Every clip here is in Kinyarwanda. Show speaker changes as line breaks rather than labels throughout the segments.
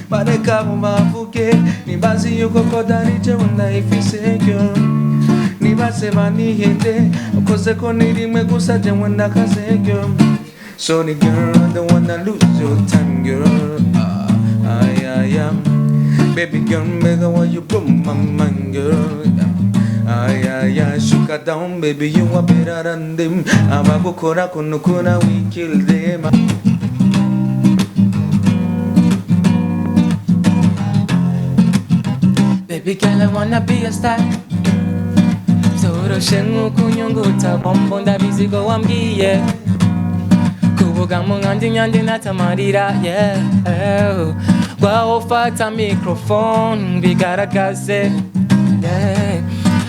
bareka mubavuge nibazi yuko kodari je ndayifise girl nibaze banihende ukoze ko nirimwe gusa je ndakaze girl sorry girl I don't wanna lose your time girl baby girl make why you blow my mind girl shuka down baby you are better than them abagukora kunukuna we kill them baby girl I wanna be a star Toroshe kunyunguta bombo ndabizigo wambwiye kuvuga mu nkandi nyandi natamarira yeah Gwa ufata microphone bigaragaze yeah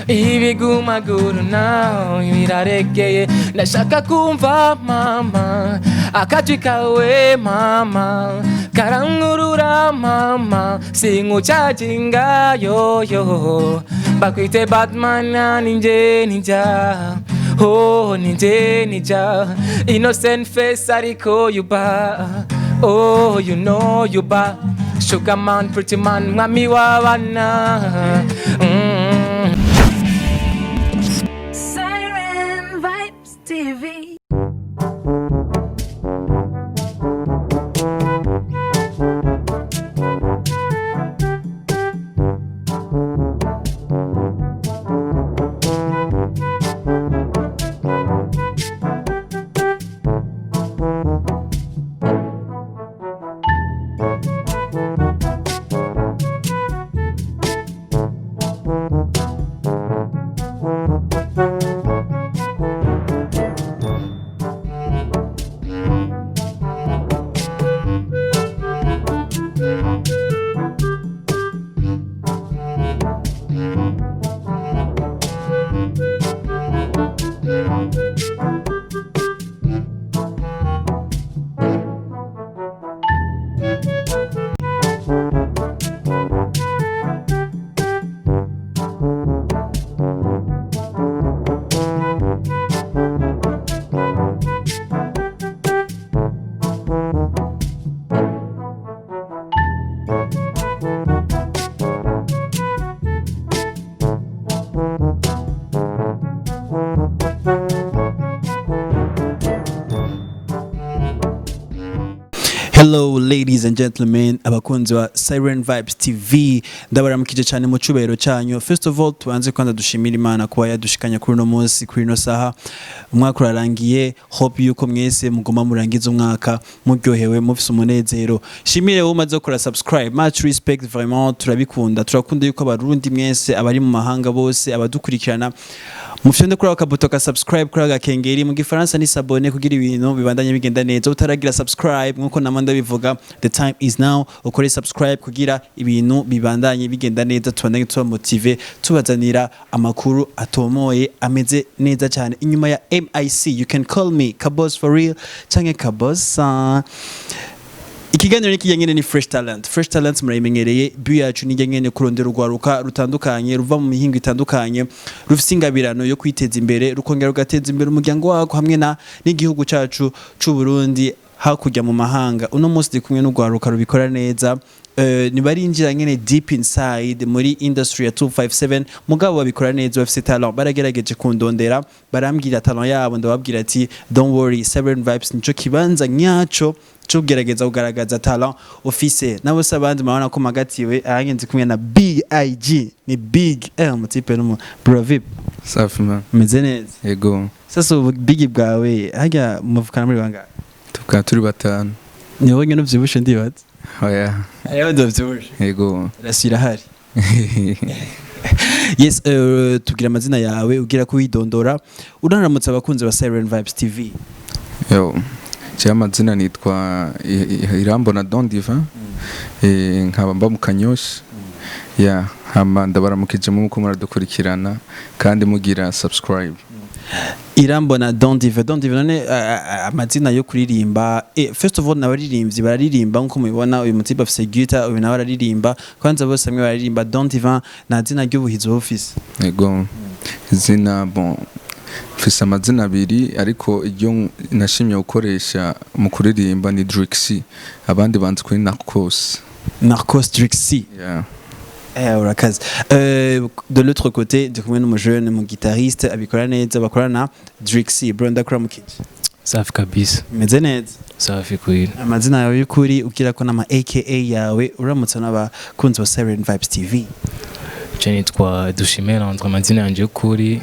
ibigumaguru now biraregeye ndashaka kumva mama akajwi kawe mama karangurura mama singucajinga yo bakwite Batman ninje ninja oh ninje ninja innocent face ariko you ba oh you know you ba sugar man pretty man mwami wabana
Siren Vibes TV.
Hello ladies and gentlemen abakunzi wa Siren Vibes TV ndabaramukije cyane mu cubero cyanyu. First of all tuanze kwanda dushimira Imana kuba yadushikanya kuri no munsi kuri no saha umwaka urarangiye. Hope yuko mwese mugoma murangiza umwaka muryohewe mufise umunezero. Shimire wo maze gukora subscribe, much respect vraiment, turabikunda turakunda yuko abarundi mwese abari mu mahanga bose abadukurikirana mufyonde kuri akabuto ka subscribe kuri agakengeri mu gifaransa ni s'abonner kugira ibintu bibandanye bigenda neza. Utaragira subscribe nkuko namanda bivuga, the time is now ukore subscribe kugira ibintu bibandanye bigenda neza, tubandanye tuba motive tubazanira amakuru atomoye ameze neza cyane. Inyuma ya MIC you can call me Kabos for real canke Kabos. Ikiganiro nikijyanye ni Fresh Talent. Fresh Talent murayimenyereye bu yacu nijyanye kurondera urwaruka rutandukanye ruva mu mihingo itandukanye rufise ingabirano yo kwiteza imbere rukongera rugateza imbere umuryango wako hamwe na n'igihugu cacu c'u Burundi hakujya mu mahanga. Uno munsi ndi kumwe n'urwaruka rubikora neza. Nibarinjira nyene deep inside muri industry ya 257 mugabo babikora neza bafite talent. Baragerageje kundondera barambwira talent yabo ndababwira ati don't worry, Siren Vibes nico kibanza nyaco cyo gerageza kugaragaza talent office nabo sabandi mabana ko magatiwe ahangenze kumwe na Big IG ni Big mutipe no bro vip
safi man
meze neza
yego.
Sasa Big bwawe hajya muvukana muri banga
tuka turi batanu
ni wowe no vyibushe ndibaza
oya
ayo ndavyibushe
yego
rasira hari yes. Tugira amazina yawe ugira ko widondora unaramutse abakunze ba Siren Vibes TV.
yo amazina nitwa Irambona Don Diva nkaba mba mu Kanyoshi hama ndabaramukije mu muko muradukurikirana kandi mugira subscribe.
Irambona Don Diva none amazina yo kuririmba. First of all nabaririmbyi bararirimba nko mubibona uyu mutiba afise guitar uyu nawe araririmba kwanza bose amwe bararirimba. Don Diva na zina ry'ubuhizo office
yego zina bon mfise amazina abiri ariko iryo nashimye gukoresha mu kuririmba ni Drixie abandi banzi kuri Narcos.
Narcos Drixie.
yeah.
Urakaze. De l'autre côté ndi kumwe n'umujeune mu guitariste abikora neza bakorana Drixie bro ndakora mu kiki
Safi kabisa.
meze neza
Safi kweli.
amazina yawe y'ukuri ukira ko n'ama aka yawe uramutse n'abakunzi ba Siren Vibes TV.
Je nitwa Dushimera entre amazina yanje y'ukuri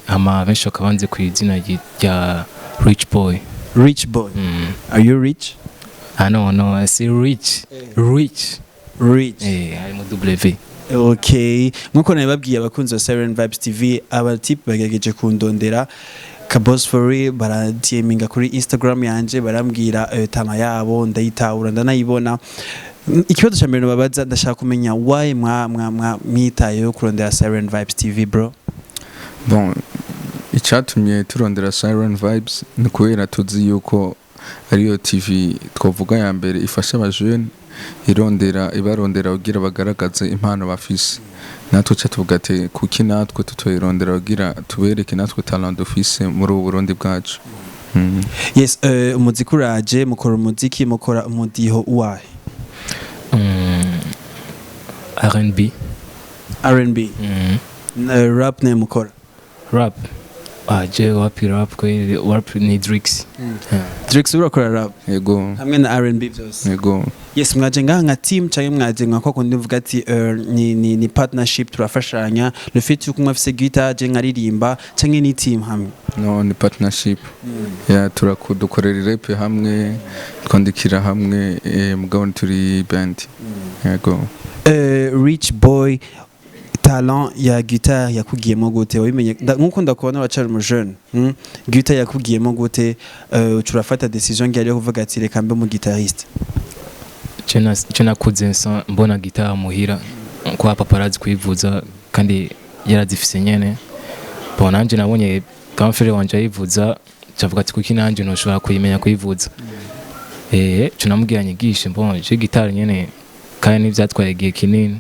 ama benshi bakaba banzi ku izina rya Rich Boy.
Rich boy. Are you rich?
Ah no, I say rich. Rich.
Rich.
Harimo W.
Okay, nkuko nababwiye abakunzi ba Siren Vibes TV abatipe bagerageje kundondera Kabos Fori baradieminga kuri Instagram yanje barambwira tama yabo ndayitahura ndanayibona. Ikibazo cya mbere babaza ndashaka kumenya why mwitayeho kurondera Siren Vibes TV bro.
Bon, icyatumye turondera Siren Vibes ni kubera tuzi yuko ariyo TV twavuga ya mbere ifasha abajene ibarondera kugira bagaragaze impano bafise. Natwe cyo tuvuga ati kuki natwe tutoyirondera kugira tubereke natwe talent dufise muri ubu Burundi bwacu.
Yes, umuziki uraje mukora umuziki mukora umudiho uwahe?
R&B.
R&B. Rap ne mukora?
Rap. Je rap kweli rap ni Drix.
Drix urakora rap?
Yego.
Hamwe na R&B byose.
Yego.
Yes, mwaje ngaha nka team cyangwa mwaje nka kwa ndivuga ati ni partnership turafashanya le fait yuko mwafise guitar je nkaririmba cyangwa ni team hamwe?
No, ni partnership. Ya turakudukorera rap hamwe twandikira hamwe mugabo turi band. Yego.
Rich Boy talent ya guitar yakugiyemo gute wabimenye nkuko ndakubona uracari mu jeune guitar yakugiyemo gute turafata decision ngiye kuvuga ati reka mbe mu guitariste?
Cena kuze mbona guitar muhira kwa paparazzi kuyivuza kandi yarazifise nyene bon nanje nabonye kamfere wanje yivuza cavuga ati kuki nanje no shobora kuyimenya kuyivuza tunamubwira nyigishe bon je guitar nyene kandi nivyatwaye igihe kinini.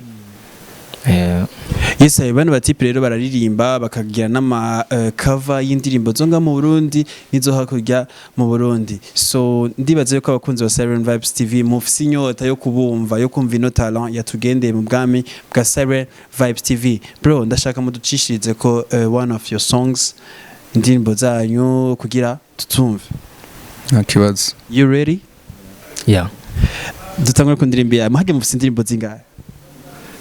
Yes, bano batipe rero bararirimba bakagira n'ama cover y'indirimbo zonga mu Burundi nizo hakurya mu Burundi. So ndibaze yuko abakunzi ba Siren Vibes TV mufise inyota yo kubumva yo kumva ino talent yatugendeye mu bwami bwa Siren Vibes TV. Bro ndashaka muducishirize ko one of your songs indirimbo zanyu kugira tutumve.
Nta kibazo.
You ready?
Yeah.
Dutangura ku ndirimbo yawe muhage mufise indirimbo zingahe?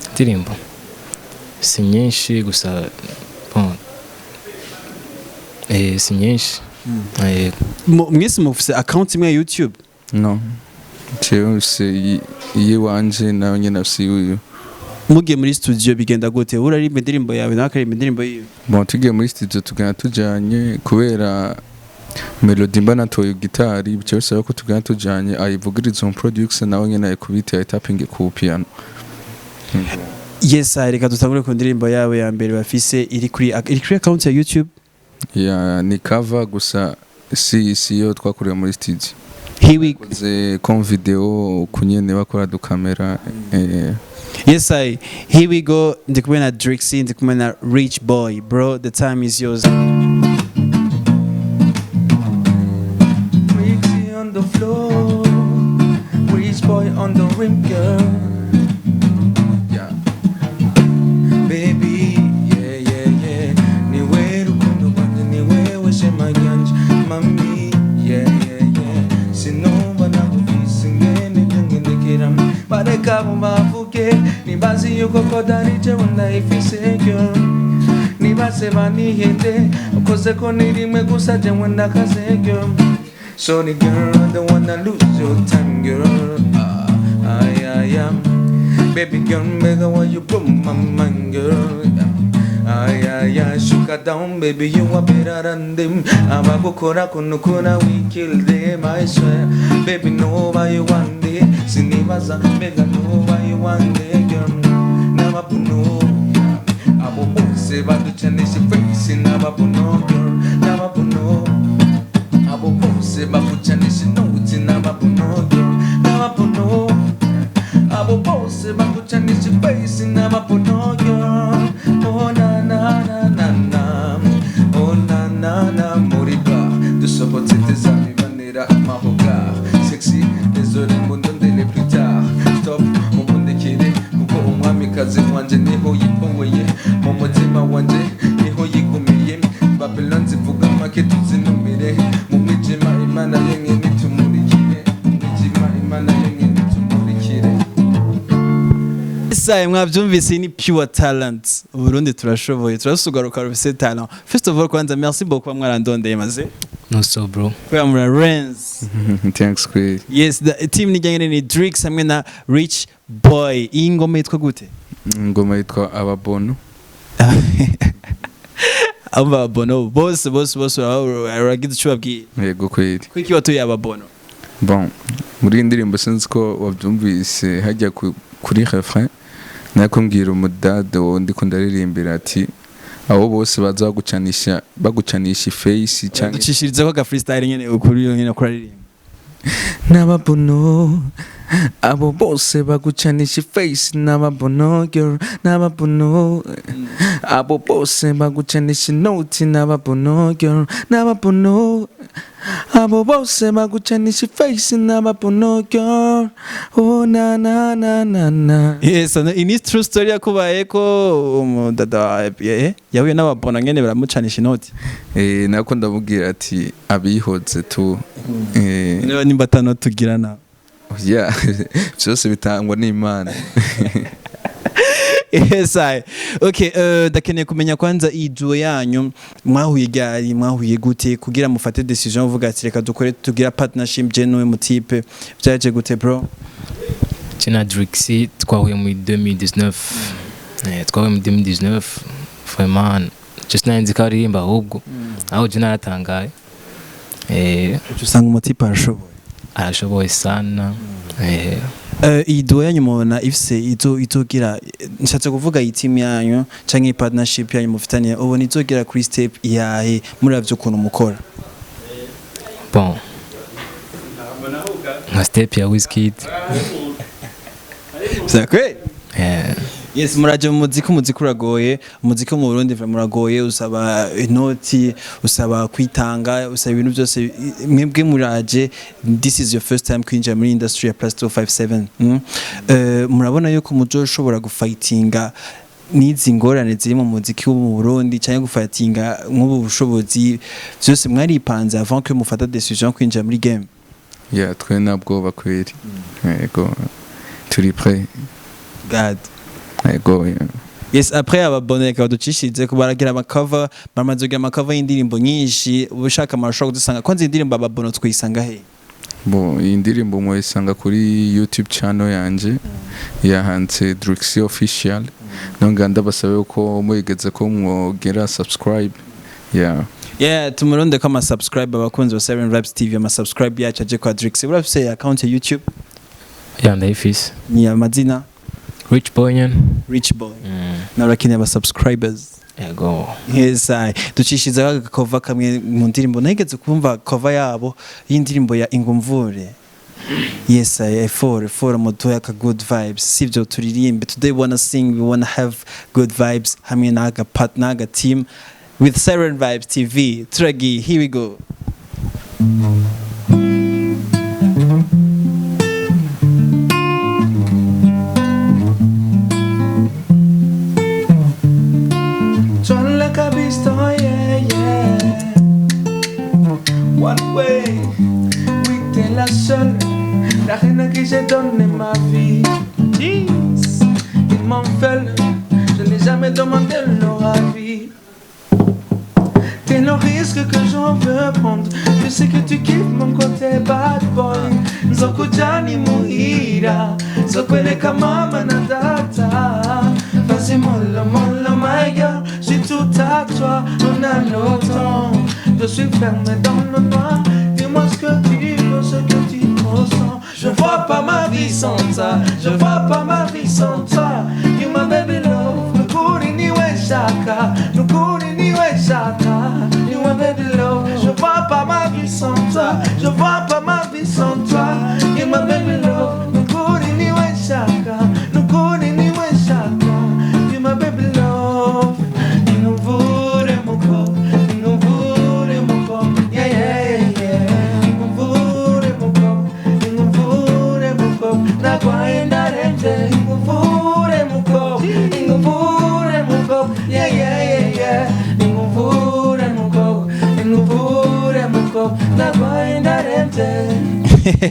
Indirimbo si nyinshi gusa bon si nyinshi.
Mwese mufise account imwe ya YouTube?
No. Jewe se yiwanje nawe nyene afise uyu.
Mugiye muri studio bigenda gute? Urarimba indirimbo yawe nawe akarimba indirimbo yiwe?
Bon tugiye muri studio tugana tujanye kubera melody mbana toyo gitari byose ko tugana tujanye ayivugiriza on producer nawe nyene ayikubita ay tapping ku piano.
Yes, reka dutangure ku ndirimbo yawe ya mbere bafise iri kuri account ya YouTube?
Ya ni cover gusa si yo twakoreye muri studio.
Here we
ze kon video kunyene bakora du camera.
Yes, here we go. Ndikumwe na Drixie, ndikumwe na Rich Boy. Bro, the time is yours.
Drixie on the floor, Rich Boy on the rim, girl. Baby, yeah. Niwe rukundo rwanje niwe weshe manyanje mami, yeah. Sinumva nakufise ngene ngendekera bareka bumavuge nibazi yuko kodari jewe ndayifise girl. Nibase banihende ukoze ko nirimwe gusa jewe ndakaze girl. Sorry girl, I don't wanna lose your time girl. I am baby girl, make the one you put my mind, girl. Shook her down, baby, you are better than them. I'm a bukora kunukuna, we kill them, I swear. Baby, know why you want it. Sinibaza, make her know why you want it, girl. Never put no. Abo bose baduchanisha face, never put no, girl. Never put no. Abo bose baduchanisha notes, never put no, girl. Never put no. Abo bose baduchanisha face, never put no, girl. Oh na na na na na. Oh na na na moriba. De supporter tes amis, manera ma regard. Sexy, désolé, mon donne les plus tard. kazi wanje niho yipoye mu mutima wanje niho yigumiye Babylon zivuga make tuzinumire mu mwijima Imana yenyine tumurikire mu mwijima Imana yenyine tumurikire
Saye mwavyumvise ni pure talent Burundi turashoboye turasugaruka rufise talent. First of all kwanza merci beaucoup mwarandondeye maze
No so bro.
kwa mura Renz.
Thanks kweli.
Yes, the team ni gangene ni Drix hamwe na Rich Boy. Iyi ngoma yitwa gute?
Ngoma yitwa Ababono.
Aba bono boss aragize icyo babwiye.
Yego kweli.
Kwiki watuye aba bono.
Bon, muri indirimbo sinzi ko wabyumvise hajya kuri refrain nakumbwira umudade wundi ko ndaririmbira ati abo bose baza bagucanisha face cyangwa
Ducishiriza ko ga freestyle nyene ukuri nyene kuraririmba.
N'ababono abo bose bagucanisha face n'ababono girl n'ababono abo bose bagucanisha note n'ababono girl n'ababono abo bose bagucanisha face n'ababono girl oh na na na na na.
Yes, ini true story yakubaye ko umudada yahuye n'ababono nyene baramucanisha inoti.
Nako ndamubwira ati abihoze tu
Niba nimbatano tugirana.
yeah byose bitangwa n'Imana.
Yes, okay, dakeneye kumenya kwanza iduo yanyu mwahuye gari mwahuye gute kugira mufate decision uvuga ati reka dukore tugira partnership je no mutipe byaje gute bro?
China Drixi twahuye mu 2019. Twahuye mu 2019. Vraiment just nanzi karirimba ahubwo. Aho je naratangaye.
Usanga umutipe arashoboye.
Arashoboye sana.
Iduo yanyu mubona ifise itogira nshatse kuvuga team yanyu canke partnership yanyu mufitanye ubona izogira kuri step yahe muravyo ukuntu mukora?
Bon. Nka step ya Wizkid.
Sakwe? Yes, muraje mu muziki uragoye, umuziki mu Burundi muragoye, usaba inoti, usaba kwitanga, usaba ibintu byose mwebwe muraje. This is your first time kwinjira muri industry ya Plus 257. Murabona yuko muzoshobora gufightinga nizi ngorane ziri mu muziki wo mu Burundi cyangwa gufightinga nk'ubu bushobozi byose mwaripanze avant que mufata decision kwinjira muri game?
Yeah, twe nabwo bakwiri. Yego. Turi prêt.
God.
Yego. Yeah.
Yes, après ababone ka ducishije ko baragira amacover, bamazogira amacover y'indirimbo nyinshi, ubushaka amarusho kudusanga kwanza indirimbo ababono twisanga he?
Bo indirimbo mwayisanga kuri YouTube channel yanje yahanze Drixi official. Nonganda basabe ko mwigeze ko mwogera subscribe. Yeah,
tumuronde kama subscribe abakunzi ba Siren Vibes TV ama subscribe yacu aje kwa Drixi. Urafise account ya YouTube?
Yeah, ndayifise.
Ni amazina
Rich Boy nyen.
Rich Boy. Na urakeneye aba subscribers.
Yego.
Yes, ducishiza cover kamwe mu ndirimbo nageze kumva cover yabo y'indirimbo ya Ingumvure. Yes, for moto ya good vibes. Sivyo turirimbe. Today we wanna sing, we wanna have good vibes. Hamwe naga partner, naga team with Siren Vibes TV. Tragi, here we go.
One way, oui t'es la seule, la reine à qui j'ai donné ma vie. Jeez, ils m'en veulent, je n'ai jamais demandé leur avis. T'es le risque que j'en veux prendre, je sais que tu kiffes mon côté bad boy. Nzokujani muhira, zokwele kama manadata. Vas-y mollo, mollo my girl, je suis tout à toi, on a le temps. Je suis fermé dans le noir. Dis-moi ce que tu veux, ce que tu ressens. Je vois pas ma vie sans toi. Je vois pas ma vie sans toi. You my baby love. Nukuri niwe shaka. Nukuri niwe shaka. You my baby love. Je vois pas ma vie sans toi. Je vois pas ma vie sans toi. You my baby love. Nukuri niwe shaka. Nukuri niwe shaka. You my baby love. Inuvure muko.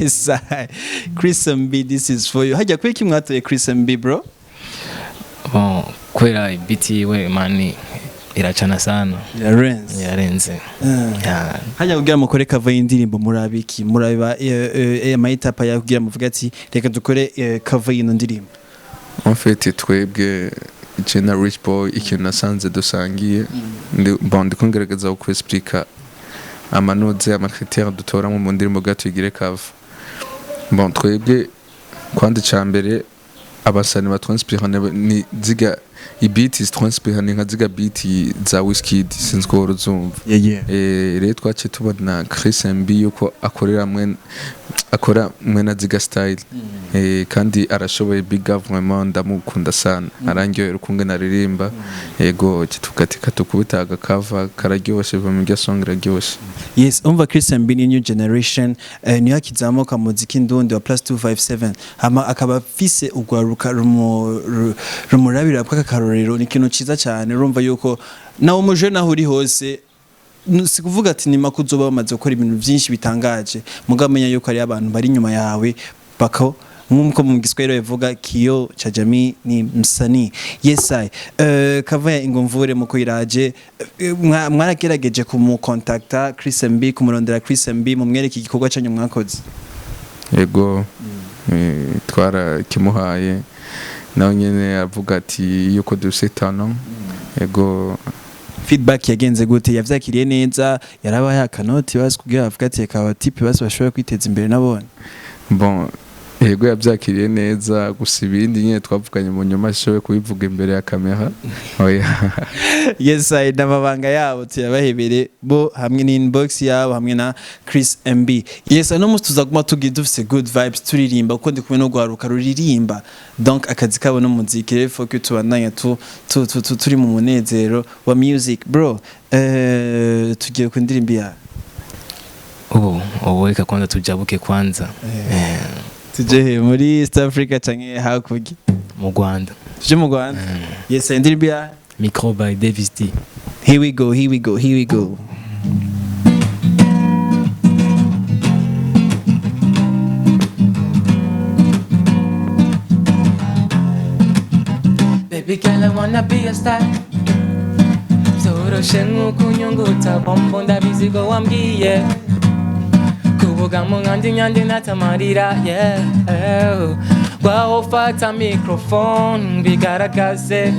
Sai. Chris MB, this is for you. Hajya kwiki mwatoye Chris MB bro?
Bon, kwera biti we mani iracana sana. Yarenze. Yeah.
Hajya kugira mukore cover y'indirimbo murabiki murabiba amayitapa ya kugira muvuga ati reka dukore cover y'ino ndirimbo.
En fait twebwe Jenna Rich Boy ikintu nasanze dusangiye ndi kongerageza ku explica amanoze amakritère dutoramo mu ndirimbo gatugire cover. Bon twebwe kwandi cyambere abasani batranspire ni ziga ibiti transpire nka ziga biti za Wizkid since ko uruzumva. Rero twace tubona Chris MB yuko akora mwena ziga style kandi arashoboye big government ndamukunda sana arangyohera ukunge naririmba yego kitukatika tukubitaga cover kararyoshe bamujya song raryoshe.
Yes, umva Chris MB ni new generation niyo akizamuka muziki ndundi wa +257 hama akaba fise ugwaruka rumurabira kwa karorero ni kintu ciza cyane urumva yuko nawo muje naho uri hose sikuvuga ati ni makuzoba bamaze gukora ibintu byinshi bitangaje mugamenya yuko ari abantu bari nyuma yawe bako nk'uko mu giswahili bivuga kiyo cha jamii ni msanii. Yes I kavaya ingomvure muko iraje mwaragerageje kumukontakta Chris MB kumurondera Chris MB mumwereke igikorwa cyanyu mwakoze?
Yego twara kimuhaye nawe nyene avuga ati yuko dusetano. Yego
feedback yagenze gute yavyakiriye neza yaraba yakanoti basi kugira avuga ati aka tipe basi bashobora kwiteza imbere nabone?
Bon yego yabyakiriye neza gusa ibindi nyine twavuganye mu nyuma showe kubivuga imbere ya kamera. Oya.
Yes I ndababanga yabo tuyabahebere bo hamwe ni inbox yabo hamwe na Chris MB. Yes no mustu tuzaguma dufise good vibes turirimba kuko ndi kumwe no gwaruka ruririmba donc akazi kabo no muziki rero faut que tubandanya turi mu munezero wa music bro. Tugiye ku ndirimbo ya
reka kwanza tujabuke kwanza.
Tuje muri East Africa canke hakurya
mu Rwanda.
Tuje mu Rwanda. Yes indirimbo ya
Micro by Davis D.
Here we go.
Baby girl, I wanna be a star. Soro shengu kunyunguta bombo ndabizigo wambwiye kuvuga mu nyandi natamarira yeah. Waho fata microphone bigaragaze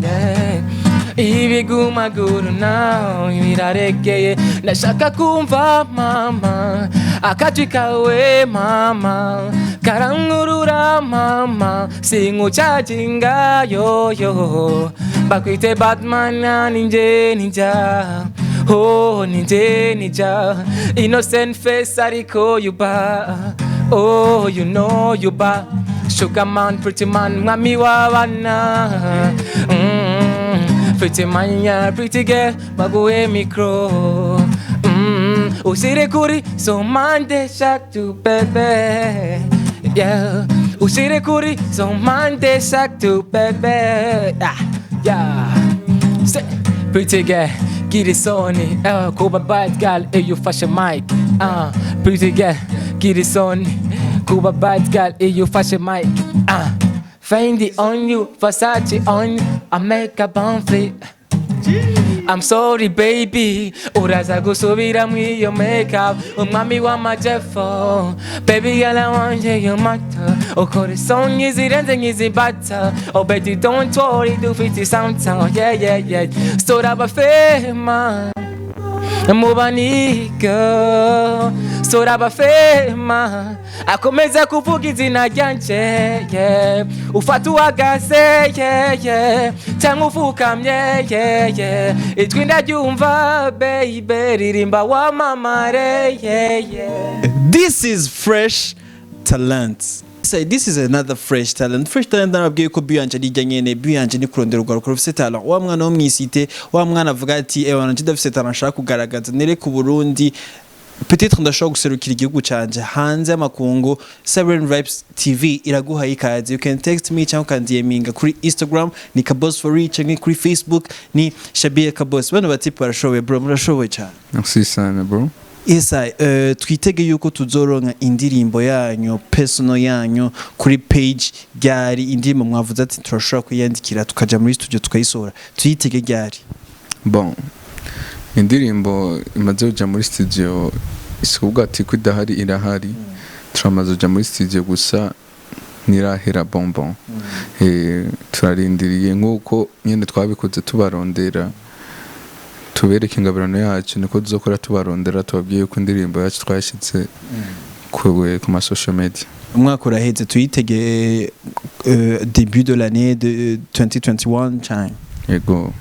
yeah. Ibigumaguru nawe biraregeye ndashaka kumva mama akajwi kawe mama karangurura mama singucajinga yo bakwite Batman ninje ninja oh ninje ninja innocent face ariko you ba oh you know you ba sugar man pretty man mwami wabana pretty man yeah pretty girl baguhe micro usire kuri so mande shak to baby yeah usire kuri so mande shak to baby yeah say pretty girl get it on it Kuba bad girl you fashion mic pretty girl get it on Kuba bad girl you fashion mic Fendi on you, Versace on you, I make a bonfire. I'm sorry baby, uraza gusubira mwiyo makeup umwami wa majefo baby girl I want you matter ukore song izirenze nkizibata oh baby don't worry do 50 sound yeah stood up a fema mubaniga stood up a fema akomeza kuvuga izina ryanje yeah ufata uhagaze yeah cyangwa ufukamye yeah ijwi ndaryumva baby ririmba wamamare yeah
This is fresh talent. Say this is another fresh talent. Fresh talent narabwiye ko Biyanje rijya nyene Biyanje ni kurondera urwaruko rufite talent. Wa mwana wo mwisite wa mwana avuga ati ewana ndafite talent nshaka kugaragaza nere ku Burundi peut-être ndashaka guserukira igihugu canje hanze amakungu. Siren Vibes TV iraguha ikaze. You can text me cyangwa kandiyeminga kuri Instagram ni Kabos for Reach ni kuri Facebook ni Shabia Kabos. Bano batipe barashoboye bro, murashoboye cyane.
Merci sana bro.
Isa twitege yuko tuzoronka indirimbo yanyu personal yanyu kuri page ryari indirimbo mwavuze ati turashobora kuyandikira tukaja muri studio tukayisohora tuyitege ryari
bon indirimbo imaze kuja muri studio isubwa ati ko idahari irahari turamaze kuja muri studio gusa nirahera bonbon turarindiriye nk'uko nyene twabikoze tubarondera tubereke ingabirano yacu niko tuzokora tubarondera tubabwiye ko indirimbo yacu twashitse ku ma social media
umwaka uraheze tuyitege début de l'année de 2021 time
yego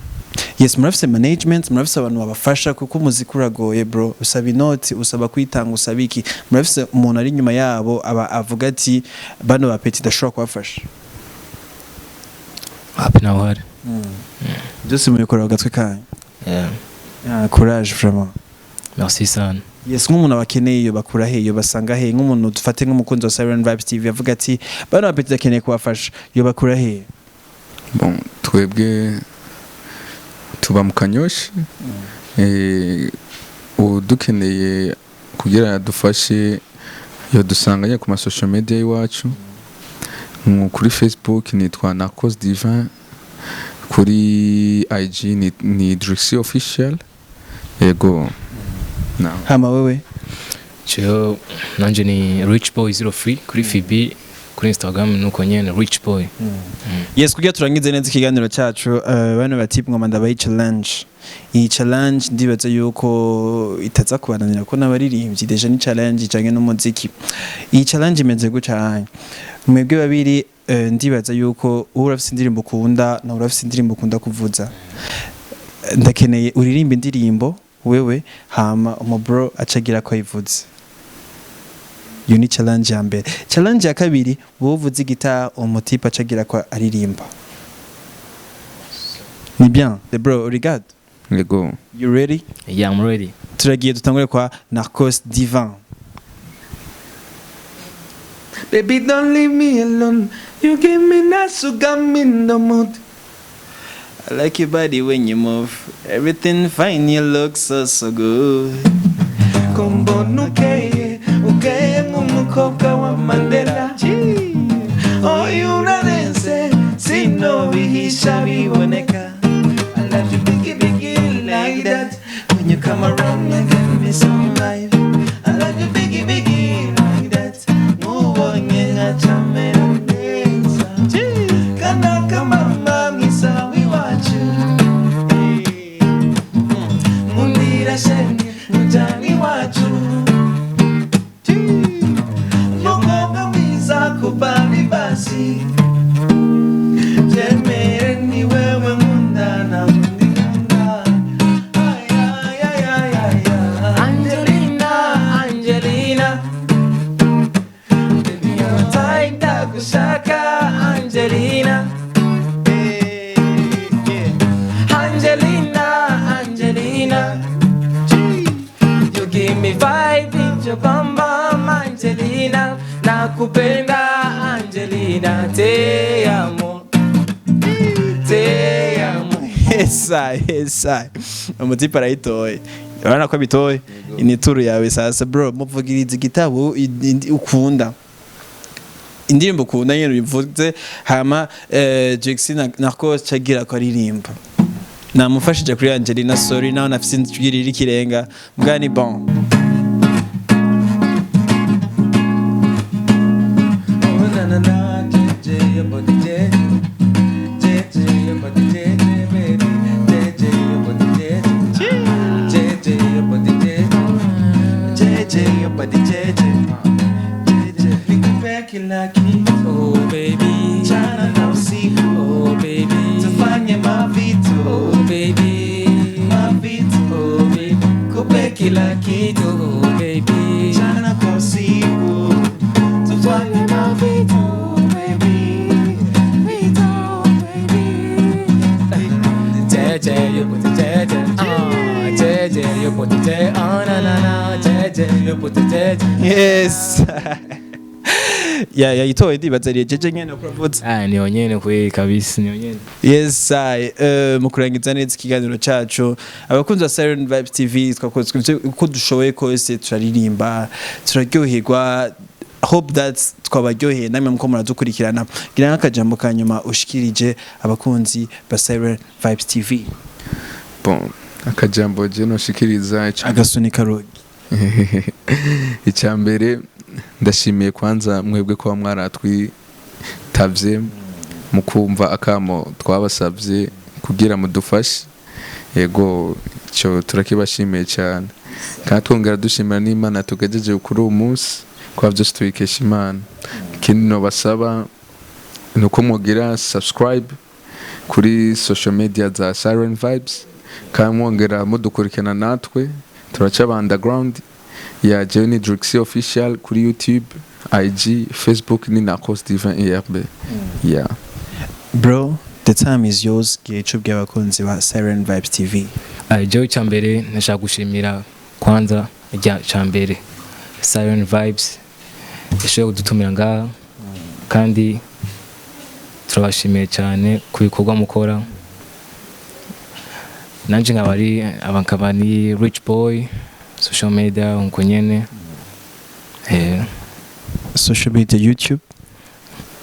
yes murafise management murafise abantu babafasha kuko umuziki uragoye bro usaba inoti usaba kwitanga usaba iki murafise umuntu ari nyuma yabo aba avuga ati bano ba petit dashobora kubafasha
happy now hari
byose mubikora gatwe kanyu
yeah
courage vraiment
merci sana
yes nk'umuntu abakeneye iyo bakura he iyo basanga he nk'umuntu dufate nk'umukunzi wa Siren Vibes TV avuga ati bano ba petit akeneye kubafasha iyo bakura he
bon twebwe tuba mu Kanyoshi udukeneye kugira dufashe yo dusanganye ku ma social media iwacu kuri Facebook nitwa Narcos Divin kuri IG ni Drixie official yego na
hama wewe
cyo nanje ni Rich Boy 03 kuri FB kuri Instagram nuko nyene Rich Boy
yes kugira turangize neza ikiganiro cyacu bano bati ngoma ndabaye challenge iyi challenge ndibaza yuko itaza kubananira ko nabaririmbyi deja ni challenge cyangwa n'umuziki iyi challenge imeze gucanye mwebwe babiri ndibaza yuko urafise indirimbo ukunda na urafise indirimbo ukunda kuvuza ndakeneye uririmba indirimbo wewe hama umubro acagira ko yivuze iyo ni challenge ya mbere challenge ya kabiri wowe uvuze gita umutipa acagira ko aririmba ni bien the bro regarde
yego
you ready
yeah I'm ready
turagiye dutangure kwa Narcos Divin
Baby, don't leave me alone. You give me that sugar, me in the mood.
I like your body when you move everything fine you look so good
Kumbono ukeye, ukeye nk'umukobwa wa Mandela. Oh, you narenze, sinobihisha biboneka. I love you biggie, biggie like that. When you come around, you give me some life. I love you biggie, biggie like that. Mubonye ngacamera neza. Kana kama misa wiwacu. Mundira shenge, mujani wacu. Mukobwa mwiza kubali basi. Jemere ni wewe nkunda na undi nkunda. Ay, ay, ay, ay, ay, ay. Angelina, Angelina. Baby, you're a type ndagushaka, Angelina. Angelina, Angelina. You give me vibe in your bum bum, Angelina. Nakupenda, Angelina. Te amo, te amo.
esa umutipa arayitoye urabona ko bitoye ni turu yawe sasa bro muvugiriza igitabo ukunda indirimbo ukunda nyene uyivuze hama Jackson Narcos cagira ko aririmba namufashije kuri Angelina sorry naho nafise injwiri ikirenga mbwani bon
Oh na na na, JJ, your body JJ, JJ, your body JJ, baby, JJ, your body JJ, JJ, your body JJ, JJ, your body JJ, JJ, nikupeke laki, oh baby, chana na usiku, oh baby, tufanye mavitu, oh baby, mavitu, oh baby, kupeke laki, oh baby, chana kwa usiku. Tufanye mavitu, baby, vitu, baby.
JJ, you put the JJ, JJ, you put the J, oh na na na, JJ, you put the JJ.
yes yayitoye ndibazariye jeje nyene uravutse.
niyo nyene kwe kabisa niyo nyene.
Yes mu kurangiza neza ikiganiro cacu abakunzi ba Siren Vibes TV twakozwe uko dushoboye kose turaririmba turaryoherwa. Hope that twabaryoheye namwe muko muradukurikirana gira nk'akajambo kanyuma ushikirije abakunzi ba Siren Vibes TV.
Bon, akajambo je no shikiriza
agasunika rogi.
Icyambere ndashimiye kwanza mwebwe ko mwaratwitavye mukumva akamo twabasavye kugira mudufashe. Yego cyo turakibashimiye cyane. Kandi twongera dushimira n'Imana tugejeje kuri uyu munsi kwa byose twikesha Imana. Ikindi no basaba nuko mugira subscribe kuri social media za Siren Vibes kandi mwongera mudukurikirana natwe turaca underground ya Johnny Drixie official kuri YouTube, IG, Facebook ni Narcos Divin ERB. Yeah.
Bro, the time is yours. Gihe bw'abakunzi ba Siren Vibes TV.
Joe cyambere nashaka gushimira kwanza cyambere Siren Vibes ishoboye kudutumira ngaha kandi turabashimiye cyane ku bikorwa mukora. Nanje nkabari Rich Boy social media unko nyene
social media YouTube,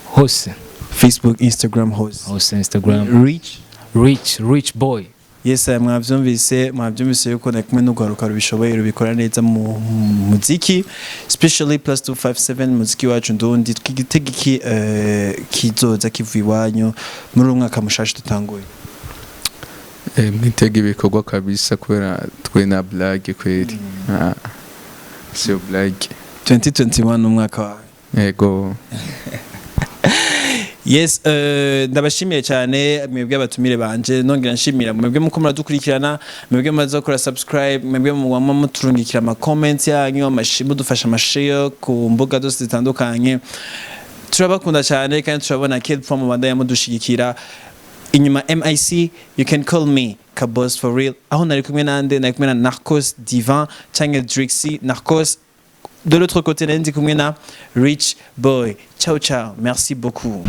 hose
Facebook, Instagram,
hose Instagram Rich Boy.
Yes, mwavyumvise yuko nakumwe n'ugwaruka rubishoboye rubikora neza mu muziki, especially +257 muziki wacu ndundi twigitegiki kizoza kivuye iwanyu muri umwaka mushasha tutanguye.
Mwitega ibikorwa kabisa kubera twe na blague kweli. Sio blague.
2021 umwaka wawe.
Yego.
Yes, ndabashimiye cyane mwebwe abatumire banje nongera nshimira mwebwe muko muradukurikirana, mwebwe muza gukora subscribe, mwebwe muwama muturungikira ama comments yanyu, amashimu dufasha amashare ku mbuga zose zitandukanye. Turabakunda cyane kandi turabona Kid from Rwanda yamudushigikira. Inyuma MIC, you can call me Kabos for real. Aho nari kumwe na Narcos Divin cyangwa Drixie Narcos. De l'autre côté, nari kumwe na Rich Boy. Ciao ciao, merci beaucoup.